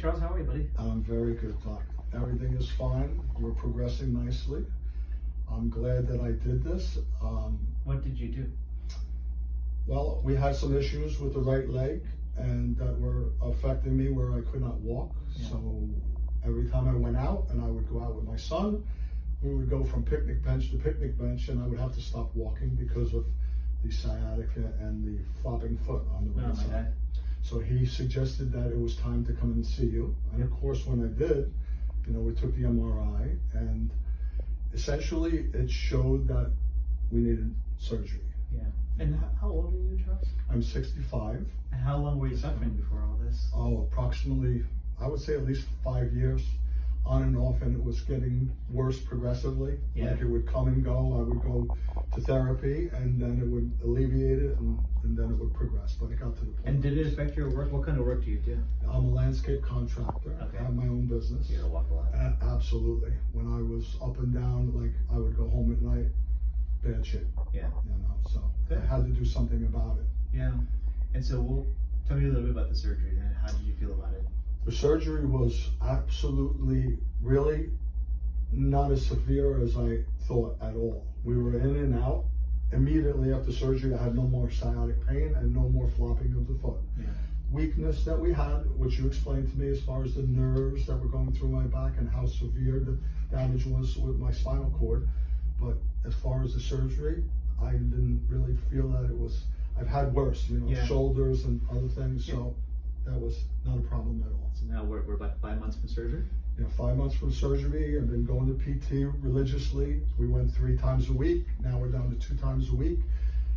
Charles, how are you, buddy? I'm very good, Doc. Everything is fine. We're progressing nicely. I'm glad that I did this. What did you do? Well, we had some issues with the right leg and that were affecting me where I could not walk. Yeah. So every time I went out and I would go out with my son, we would go from picnic bench to picnic bench and I would have to stop walking because of the sciatica and the flopping foot on the right side. So he suggested that it was time to come and see you. And of course, when I did, we took the MRI and essentially it showed that we needed surgery. Yeah. And how old are you, Charles? I'm 65. And how long were you suffering before all this? Oh, approximately, I would say at least 5 years, on and off, and it was getting worse progressively. Yeah. Like it would come and go. I would go to therapy, and then it would alleviate it, and then it would progress. But it got to the point. And did it affect your work? What kind of work do you do? I'm a landscape contractor. Okay. I have my own business. You walk a lot. Absolutely. When I was up and down, like I would go home at night, bad shit. Yeah. So Good. I had to do something about it. Yeah. And so, tell me a little bit about the surgery and how did you feel about it? The surgery was absolutely, really not as severe as I thought at all. We were in and out. Immediately after surgery, I had no more sciatic pain and no more flopping of the foot. Yeah. Weakness that we had, which you explained to me as far as the nerves that were going through my back and how severe the damage was with my spinal cord. But as far as the surgery, I didn't really feel that it was, I've had worse, Yeah. shoulders and other things. Yeah. So that was not a problem at all. So now we're about 5 months from surgery? 5 months from surgery. I've been going to PT religiously. We went 3 times a week. Now we're down to 2 times a week.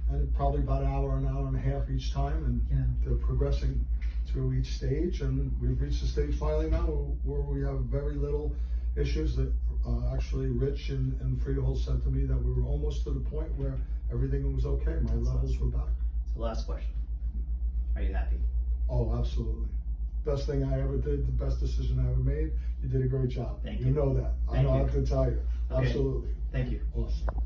And probably about an hour and a half each time. And they're progressing through each stage. And we've reached the stage finally now where we have very little issues that actually Rich and Freehold said to me that we were almost to the point where everything was okay. My levels were back. So last question. Are you happy? Oh, absolutely. Best thing I ever did, the best decision I ever made. You did a great job. Thank you. You know that. I Thank don't you. have to tell you. Okay. Absolutely. Thank you. Awesome.